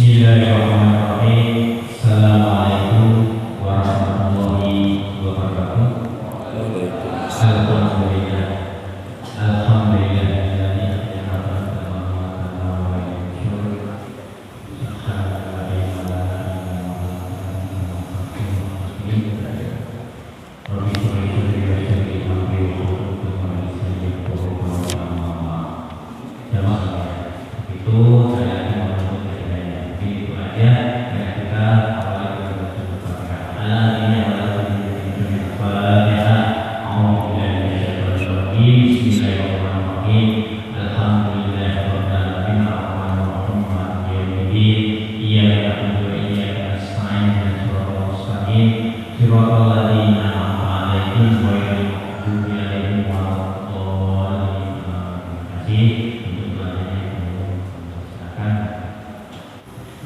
Bismillahirrahmanirrahim. Assalamualaikum warahmatullahi wabarakatuh. Alhamdulillah.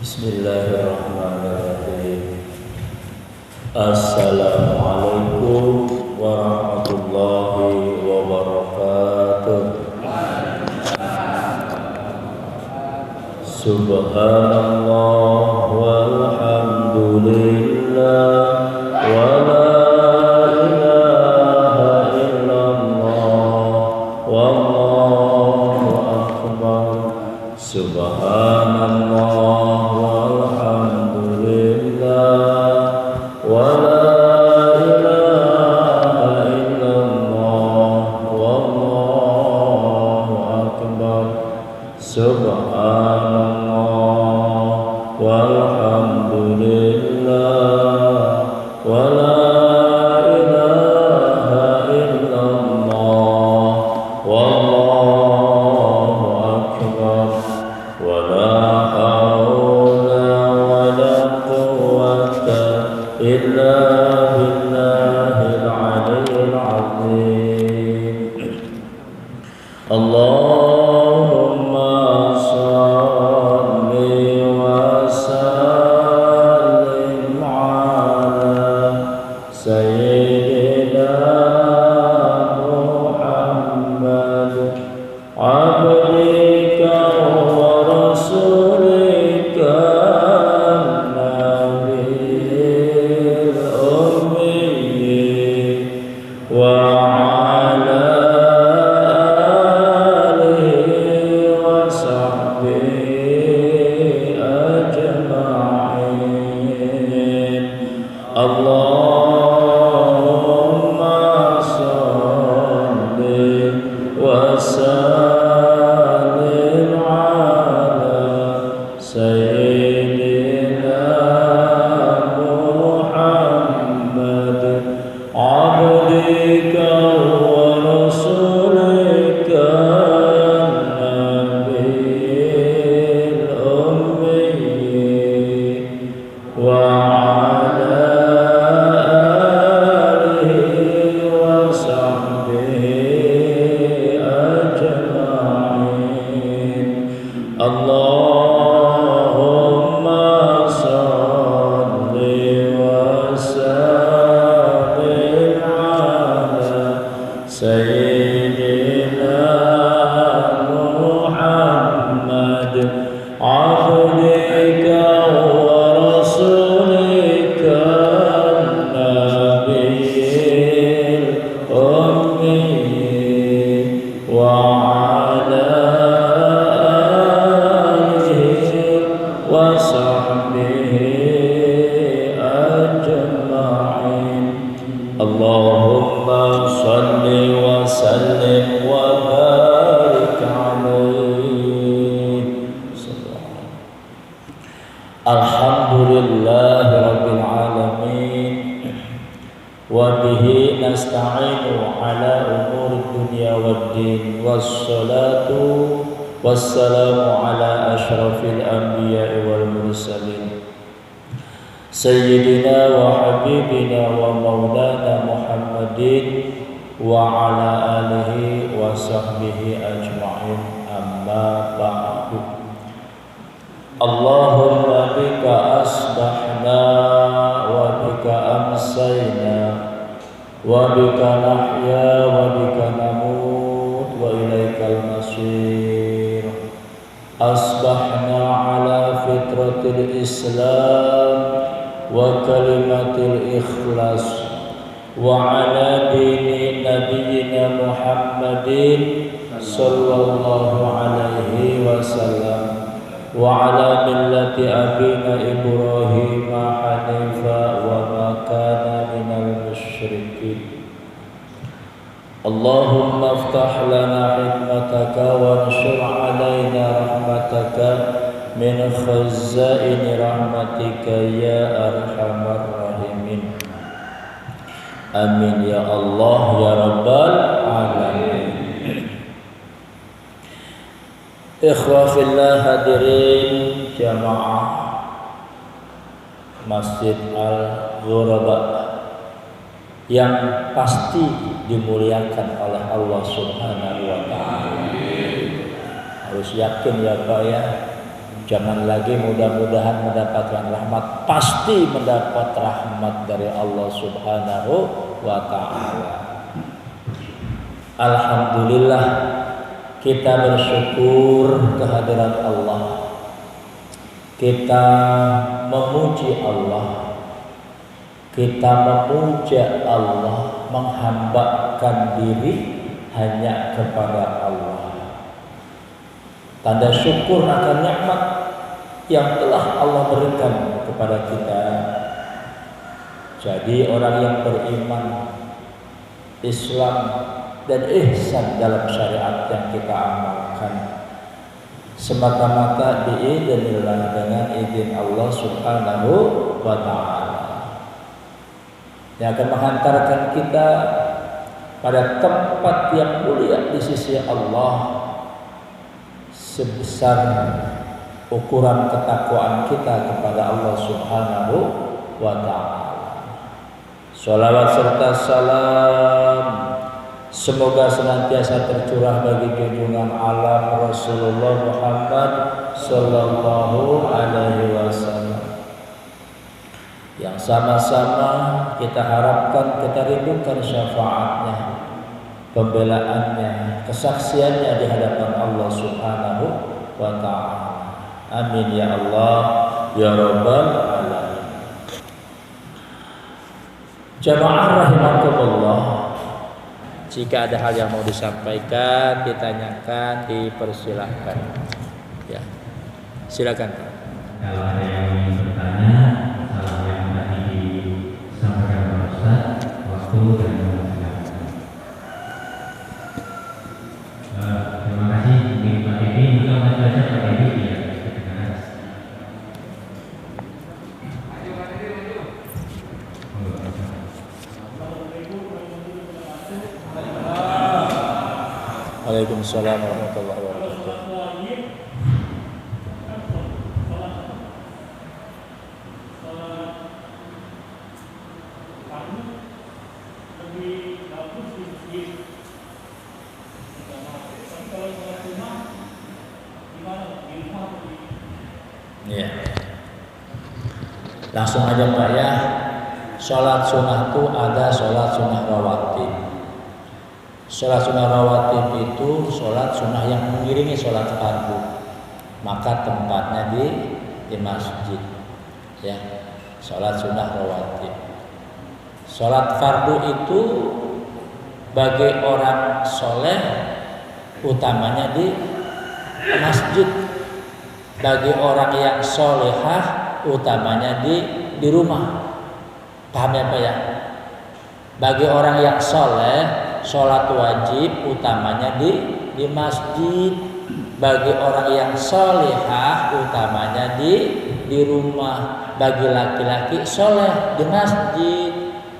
Bismillahirrahmanirrahim. Assalamualaikum warahmatullahi wabarakatuh. Subhanallah walhamdulillah wa la ilaha illallah wallahu akbar. Subhanallah walhamdulillah wa la ilaha illallah wallahu akbar. Subhanallah walhamdulillah wa la ilaha illallah wallahu akbar. Wa la hawla wa la quwwata illa billahil aliyyil azim. Allahumma salli wa sallim ala sayyidina Muhammad abdika wa rasulika nabiyil ummi wa Allahumma salli wa sallim ala sayyidina Muhammad abdika wa rasulika nabiyil ummi wa Allahumma salli wa sallim ala sayyidina Muhammad abdika wa rasulika nabiyil ummi wa Allahumma salli wa sallim wa barik alaihi. Alhamdulillahi rabbil alamin wa bihi nasta'inu ala umuri dunya waddin wassalatu wassalamu ala ashrafil anbiya'i wal mursalin Sayyidina wa habibina wa maulana Muhammadin wa ala alihi wa sahbihi ajma'in, amma ba'du. Allahumma bika asbahna wa bika amsayna wa bika nahya wa bika namut wa ilaikal masir. Asbahna ala fitrati kalimatul Islam wa kalimatul ikhlas wa ala dini nabiyyina Muhammadin sallallahu alaihi wasallam wa ala millati abina Ibrahim hanifa wa ma kana minal musyrikin. Allahumma aftah lana hikmataka wa anshur alaina rahmataka min khazaini rahmatika ya arhamar rahimin. Amin ya Allah ya rabbal alamin. Ikhwah fillah, hadirin jamaah Masjid Al-Ghuraba yang pasti dimuliakan oleh Allah Subhanahu wa taala. Harus yakin ya Pak ya. Jangan lagi mudah-mudahan mendapatkan rahmat, pasti mendapat rahmat dari Allah Subhanahu wa taala. Alhamdulillah, kita bersyukur kehadiran Allah. Kita memuji Allah. Kita memuja Allah, menghambakan diri hanya kepada Allah. Tanda syukur akan nikmat yang telah Allah berikan kepada kita. Jadi orang yang beriman, Islam dan ihsan dalam syariat yang kita amalkan semata-mata biidznillah, dengan izin Allah Subhanahu wa taala, yang akan menghantarkan kita pada tempat yang mulia di sisi Allah sebesar ukuran ketakwaan kita kepada Allah Subhanahu wa taala. Shalawat serta salam semoga senantiasa tercurah bagi junjungan alam Rasulullah Muhammad sallallahu alaihi wasallam, yang sama-sama kita harapkan, kita rindukan syafaatnya, pembelaannya, kesaksiannya di hadapan Allah Subhanahu wa ta'ala. Amin ya Allah ya rabbal alamin. Jamaah rahimakumullah, jika ada hal yang mau disampaikan, ditanyakan, dipersilahkan. Ya, silakan. Kalau ada yang ingin bertanya, salam yang tadi disampaikan Pak Ustaz, waktu dan terima kasih. Mungkin Pak Devi juga masih baca Pak Devi ya. Waalaikumsalam warahmatullahi wabarakatuh. Ya. Langsung aja Pak ya. Sholat sunnah itu ada sholat sunnah rawatib. Sholat sunnah rawatib itu sholat sunnah yang mengiringi sholat fardu, maka tempatnya di masjid. Ya, sholat sunnah rawatib. Sholat fardu itu bagi orang soleh utamanya di masjid. Bagi orang yang solehah utamanya di rumah. Paham ya Pak ya? Bagi orang yang soleh, sholat wajib utamanya di masjid. Bagi orang yang solehah utamanya di rumah. Bagi laki-laki soleh di masjid,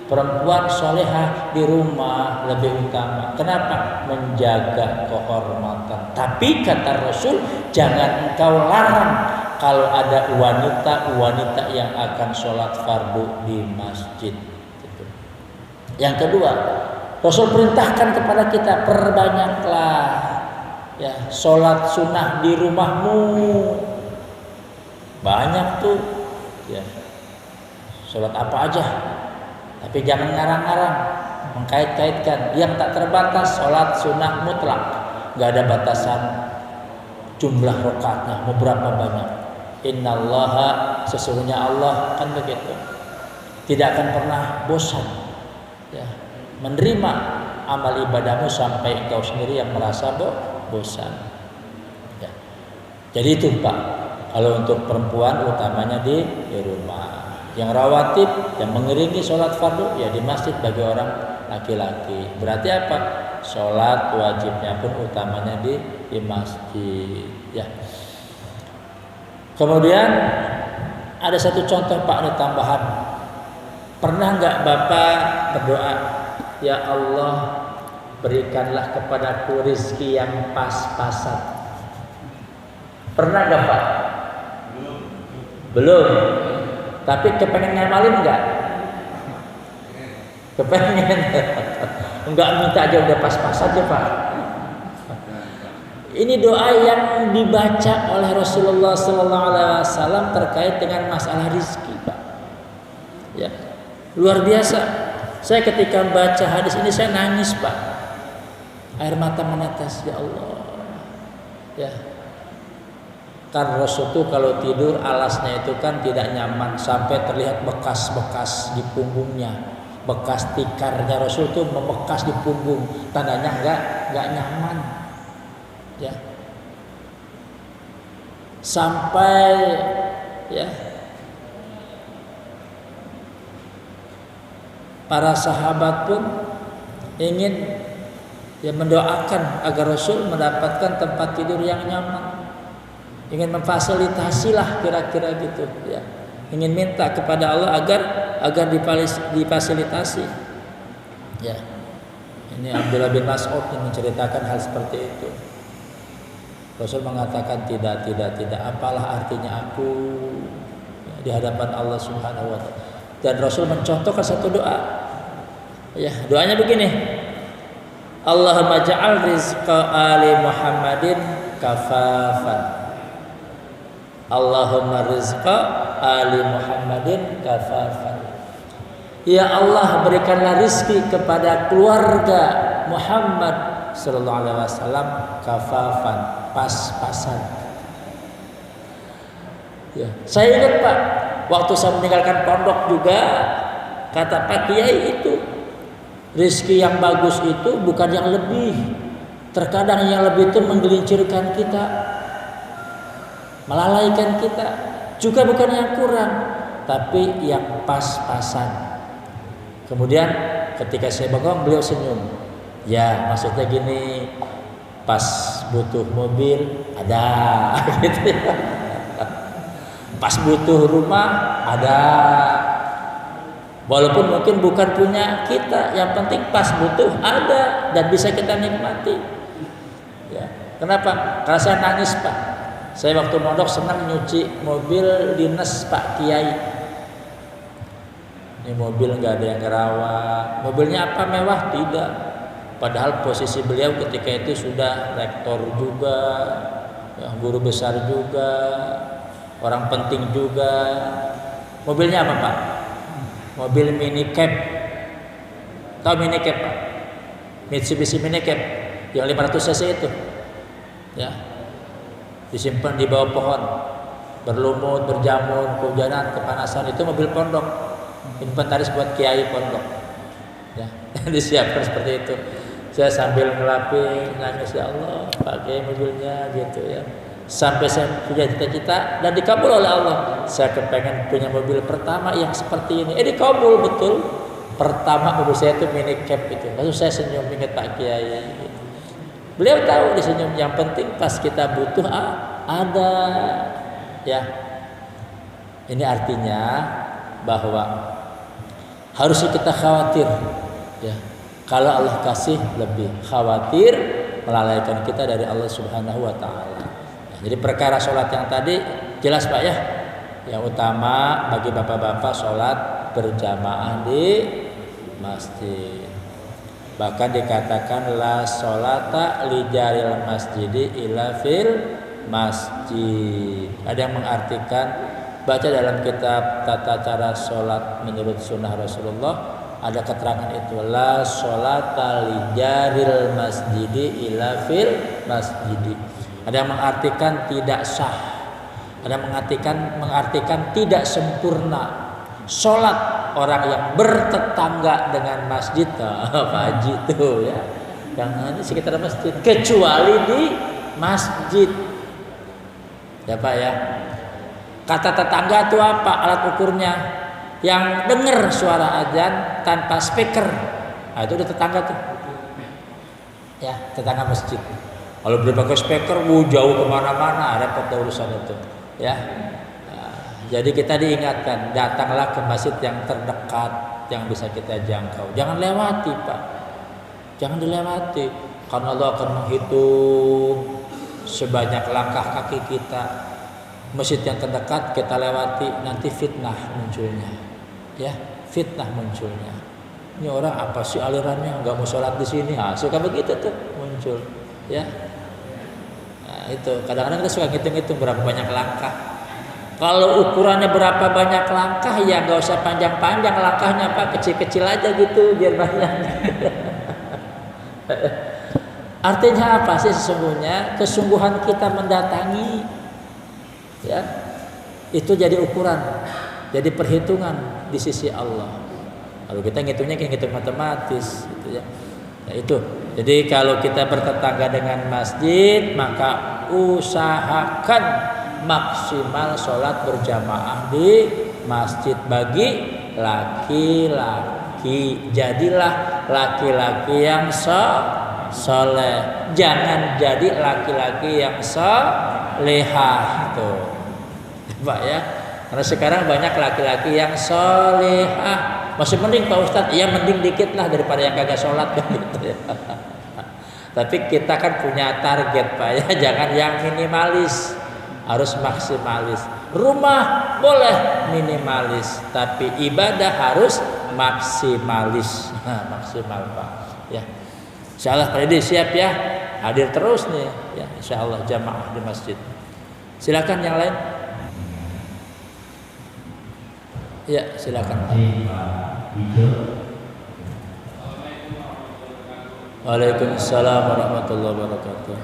perempuan solehah di rumah lebih utama. Kenapa? Menjaga kehormatan. Tapi kata Rasul, jangan engkau larang kalau ada wanita yang akan sholat fardu di masjid. Yang kedua, Rasul perintahkan kepada kita, perbanyaklah ya sholat sunnah di rumahmu. Banyak tuh ya, sholat apa aja, tapi jangan ngarang-ngarang, mengkait-kaitkan. Yang tak terbatas sholat sunnah mutlak, gak ada batasan jumlah rakaatnya mau berapa banyak. Innallaha, sesungguhnya Allah, kan begitu, tidak akan pernah bosan ya, menerima amal ibadahmu sampai engkau sendiri yang merasa bosan ya. Jadi itu Pak, kalau untuk perempuan utamanya di rumah. Yang rawatib, yang mengiringi sholat fardu ya di masjid bagi orang laki-laki. Berarti apa? Sholat wajibnya pun utamanya di masjid ya. Kemudian ada satu contoh Pak, ada tambahan. Pernah nggak Bapak berdoa, ya Allah berikanlah kepadaku rezeki yang pas-pasan? Pernah nggak Pak? Belum. Tapi kepengen ngamalin nggak? Kepengen. Enggak minta aja udah pas-pas aja Pak. Ini doa yang dibaca oleh Rasulullah SAW terkait dengan masalah rezeki Pak. Ya, luar biasa. Saya ketika baca hadis ini saya nangis Pak. Air mata menetes, ya Allah. Ya. Kan Rasul itu kalau tidur alasnya itu kan tidak nyaman, sampai terlihat bekas-bekas di punggungnya, bekas tikarnya Rasul itu membekas di punggung, tandanya nggak nyaman, ya. Sampai ya para sahabat pun ingin ya mendoakan agar Rasul mendapatkan tempat tidur yang nyaman. Ingin memfasilitasi lah kira-kira gitu ya. Ingin minta kepada Allah agar difasilitasi. Ya. Ini Abdullah bin Mas'ud yang menceritakan hal seperti itu. Rasul mengatakan tidak, apalah artinya aku ya, di hadapan Allah Subhanahu wa taala. Dan Rasul mencontohkan satu doa. Ya, doanya begini. Allahumma ja'al rizqa ali Muhammadin kafafan. Allahumma rizqa ali Muhammadin kafafan. Ya Allah, berikanlah rizki kepada keluarga Muhammad sallallahu alaihi wasallam kafafan, pas-pasan. Ya, saya ingat Pak, waktu saya meninggalkan pondok juga kata Pak Kiai itu, rizki yang bagus itu bukan yang lebih. Terkadang yang lebih itu menggelincirkan kita, melalaikan kita, juga bukan yang kurang, tapi yang pas-pasan. Kemudian ketika saya bengong, beliau senyum. Ya, maksudnya gini, pas butuh mobil ada, gitu ya. Pas butuh rumah ada. Walaupun mungkin bukan punya kita, yang penting pas butuh ada dan bisa kita nikmati. Ya. Kenapa? Karena saya nangis Pak. Saya waktu mondok senang nyuci mobil dinas Pak Kiai. Ini mobil nggak ada yang ngerawat. Mobilnya apa mewah? Tidak. Padahal posisi beliau ketika itu sudah rektor juga, ya, guru besar juga, orang penting juga. Mobilnya apa Pak? Mobil mini cab. Tahu mini cab Pak? Mitsubishi mini cab yang 500 cc itu. Ya. Disimpan di bawah pohon, berlumut, berjamur, kehujanan, kepanasan, itu mobil pondok. Inventaris buat kiai pondok. Ya, disiapkan seperti itu. Saya sambil ngelapin, nangis, ya Allah, pakai mobilnya gitu ya. Sampai saya punya cita-cita dan dikabul oleh Allah. Saya kepengen punya mobil pertama yang seperti ini. Dikabul betul. Pertama mobil saya itu mini cab itu. Lalu saya senyum ingat Pak Kiai. Gitu. Beliau tahu disenyum. Yang penting pas kita butuh ada. Ya. Ini artinya bahwa harusnya kita khawatir. Ya. Kalau Allah kasih lebih, khawatir melalaikan kita dari Allah Subhanahu wa taala. Jadi perkara sholat yang tadi jelas Pak ya. Yang utama bagi bapak-bapak sholat berjamaah di masjid. Bahkan dikatakan la sholata li jaril masjidi illa fil masjid. Ada yang mengartikan, baca dalam kitab tata cara sholat menurut sunnah Rasulullah, ada keterangan itu la sholata li jaril masjidi illa fil masjidi. Ada yang mengartikan tidak sah, Ada mengartikan tidak sempurna sholat orang yang bertetangga dengan masjid. Pak Haji tuh ya, yang hanya sekitar masjid, kecuali di masjid. Ya Pak ya. Kata tetangga itu apa alat ukurnya? Yang dengar suara azan tanpa speaker, nah, itu udah tetangga tuh. Ya, tetangga masjid. Kalau beli pakai speaker, jauh kemana-mana, repot urusan itu. Ya, nah, jadi kita diingatkan, datanglah ke masjid yang terdekat, yang bisa kita jangkau. Jangan lewati Pak, jangan dilewati, karena Allah akan menghitung sebanyak langkah kaki kita. Masjid yang terdekat kita lewati, nanti fitnah munculnya, ya fitnah munculnya. Ini orang apa sih alirannya, nggak mau sholat di sini, suka begitu tuh muncul, ya. Nah, itu kadang-kadang kita suka ngitung-ngitung berapa banyak langkah. Kalau ukurannya berapa banyak langkah, ya nggak usah panjang-panjang langkahnya Pak, kecil-kecil aja gitu biar banyak. Artinya apa sih sesungguhnya? Kesungguhan kita mendatangi, ya, itu jadi ukuran, jadi perhitungan di sisi Allah. Kalau kita ngitungnya kayak ngitung matematis, gitu ya. Nah, itu. Jadi kalau kita bertetangga dengan masjid, maka usahakan maksimal sholat berjamaah di masjid bagi laki-laki. Jadilah laki-laki yang soleh, jangan jadi laki-laki yang solehah itu, Pak ya. Karena sekarang banyak laki-laki yang solehah. Masih mending Pak Ustadz, iya mending dikit lah daripada yang kagak sholat gitu ya. Tapi kita kan punya target Pak ya, jangan yang minimalis, harus maksimalis. Rumah boleh minimalis, tapi ibadah harus maksimalis. Maksimal Pak ya. Insyaallah Pak Edi siap ya, hadir terus nih ya, insyaallah jamaah di masjid. Silakan yang lain. Ya silakan. Waalaikumsalam warahmatullahi wabarakatuh.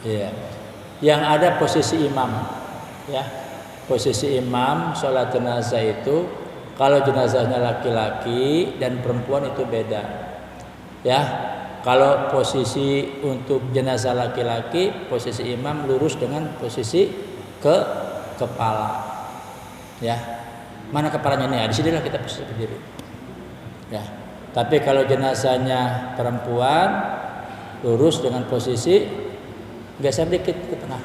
Iya. Yang ada posisi imam, ya. Posisi imam sholat jenazah itu, kalau jenazahnya laki-laki dan perempuan itu beda, ya. Kalau posisi untuk jenazah laki-laki, posisi imam lurus dengan posisi kepala, ya. Mana kepalanya nih? Di sinilah kita posisi berdiri, ya. Tapi kalau jenazahnya perempuan, lurus dengan posisi geser dikit ke tengah,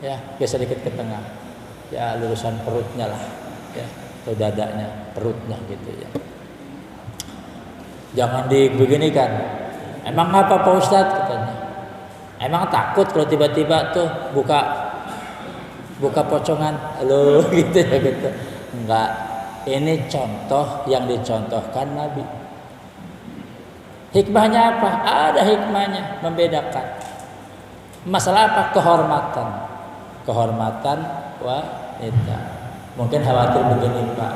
ya, geser dikit ke tengah. Ya lurusan perutnya lah, ya, atau dadanya, perutnya gitu ya. Jangan dibeginikan. Emang apa Pak Ustadz katanya? Emang takut kalau tiba-tiba tuh buka pocongan, halo gitu ya gitu. Enggak. Ini contoh yang dicontohkan Nabi. Hikmahnya apa? Ada hikmahnya, membedakan. Masalah apa? Kehormatan wanita. Mungkin khawatir begini Pak,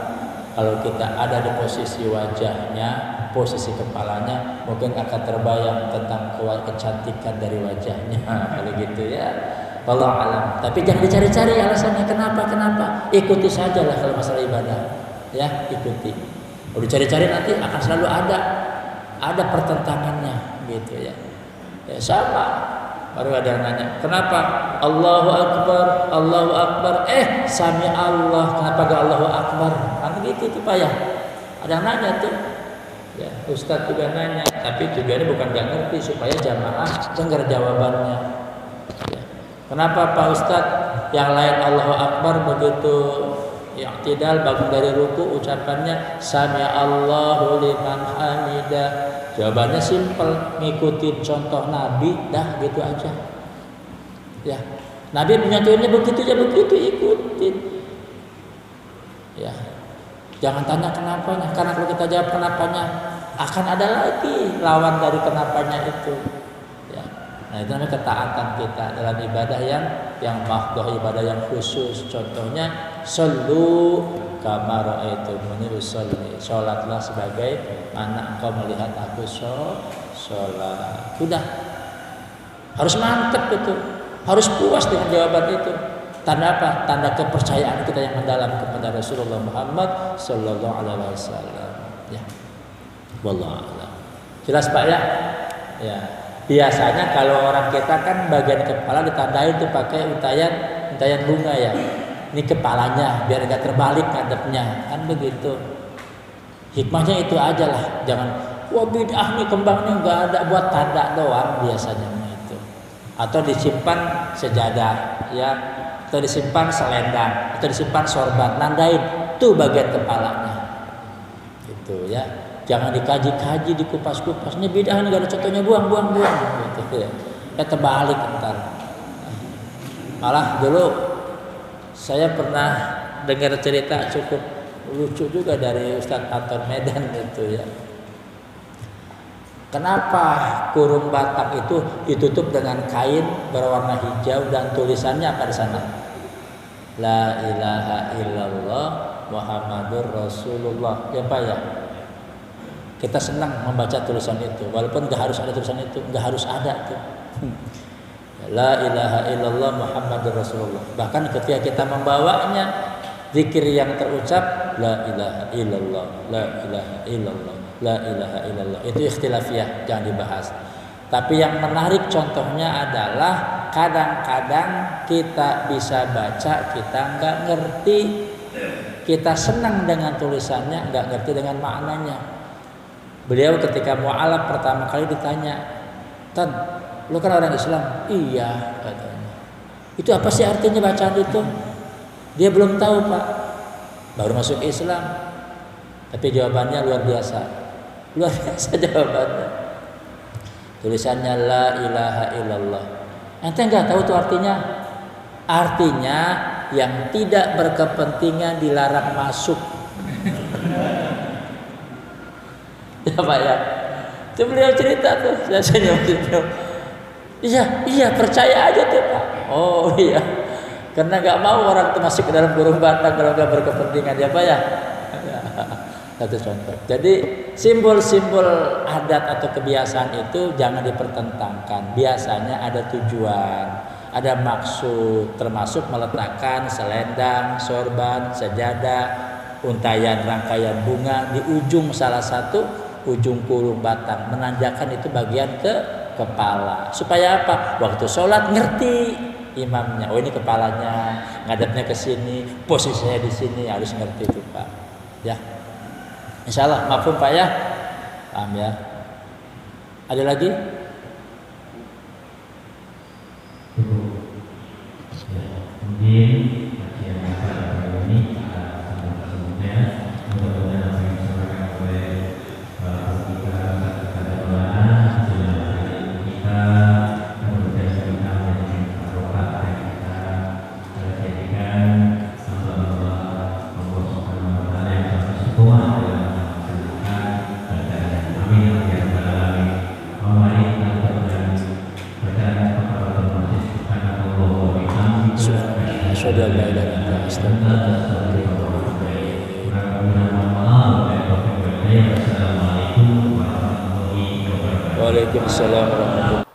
kalau kita ada di posisi wajahnya, posisi kepalanya, mungkin akan terbayang tentang kecantikan dari wajahnya. Kalau gitu ya, wallahu alam. Tapi jangan dicari-cari alasannya kenapa. Ikuti sajalah kalau masalah ibadah, ya ikuti. Kalau dicari-cari nanti akan selalu ada pertentangannya, gitu ya. Ya sama. Baru ada yang nanya, kenapa Allahu Akbar, sami Allah, kenapa gak Allahu Akbar? Kan gitu tuh Pak ya. Ada yang nanya tuh, ya Ustadz juga nanya, tapi tujuannya bukan gak ngerti, supaya jamaah dengar jawabannya. Ya. Kenapa Pak Ustadz yang lain Allahu Akbar begitu yang tidak bangun dari ruku ucapannya sami Allahu liman hamidah? Jawabannya simpel, ngikutin contoh Nabi, dah gitu aja. Ya, Nabi menyatuinnya begitu ya begitu, ikutin. Ya, jangan tanya kenapanya, karena kalau kita jawab kenapanya, akan ada lagi lawan dari kenapanya itu. Ya, Nah itu namanya ketaatan kita dalam ibadah yang mahdoh, ibadah yang khusus. Contohnya sallu kama ra'aitumuni usolli, sholatlah sebagai mana engkau melihat aku sholat. Sudah, harus mantap itu, harus puas dengan jawaban itu. Tanda apa? Tanda kepercayaan kita yang mendalam kepada Rasulullah Muhammad Sallallahu Alaihi Wasallam. Ya, wallahu a'lam. Jelas Pak ya? Ya. Biasanya kalau orang kita kan bagian kepala ditandain tuh pakai untayan bunga ya. Ini kepalanya biar nggak terbalik ngadepnya, kan begitu. Hikmahnya itu aja lah, jangan wah bid'ah nih kembangnya nggak ada, buat tanda doang biasanya itu. Atau disimpan sejadah ya, atau disimpan selendang, atau disimpan sorban, nandain tuh bagian kepalanya. Gitu ya. Jangan dikaji-kaji, dikupas-kupas. Ini bid'ah, ini gak ada contohnya, buang gitu ya. Ya terbalik entar. Malah dulu saya pernah dengar cerita cukup lucu juga dari Ustadz Anton Medan gitu ya. Kenapa kurung Batak itu ditutup dengan kain berwarna hijau dan tulisannya apa di sana? La ilaha illallah Muhammadur Rasulullah. Ya Pak ya? Kita senang membaca tulisan itu, walaupun nggak harus ada tulisan itu, nggak harus ada tuh. La ilaha illallah Muhammadur Rasulullah. Bahkan ketika kita membawanya, zikir yang terucap la ilaha illallah, la ilaha illallah, la ilaha illallah. Itu ikhtilafiyah, jangan dibahas. Tapi yang menarik contohnya adalah kadang-kadang kita bisa baca, kita nggak ngerti, kita senang dengan tulisannya, nggak ngerti dengan maknanya. Beliau ketika mu'alaf pertama kali ditanya, Tan, lu kan orang Islam? Iya katanya. Itu apa sih artinya bacaan itu? Dia belum tahu Pak, baru masuk Islam. Tapi jawabannya luar biasa. Luar biasa jawabannya. Tulisannya la ilaha illallah. Ente nggak tahu tuh artinya? Artinya yang tidak berkepentingan dilarang masuk. Ya Pak ya, itu beliau cerita tuh, saya senyum. Iya percaya aja tuh Pak. Oh iya, karena nggak mau orang itu masuk ke dalam kurung Batak kalau nggak berkepentingan ya Pak ya. Satu contoh. Jadi simbol-simbol adat atau kebiasaan itu jangan dipertentangkan. Biasanya ada tujuan, ada maksud, termasuk meletakkan selendang, sorban, sejadah, untayan rangkaian bunga di ujung salah satu ujung kurung Batak, menanjakan itu bagian ke kepala. Supaya apa? Waktu sholat ngerti imamnya. Oh ini kepalanya, ngadepnya ke sini, posisinya di sini, harus ngerti itu Pak. Ya, Insya Allah mafhum Pak ya. Paham ya. Ada lagi? Mungkin kajian kita kali ini sampai selanjutnya. Mudah-mudahan apa yang disampaikan oleh kita kemudian kita menjadi barokah yang kita jadikan Allah Subhanahu wa taala yang semua dalam melaksanakan dan amin ya rabbal alamin. Mari kita bacaan kepada masjid subhanallah wa bihamdihi. Asyhadu an la ilaha illallah Assalamualaikum warahmatullahi wabarakatuh. Waalaikumsalam warahmatullahi wabarakatuh.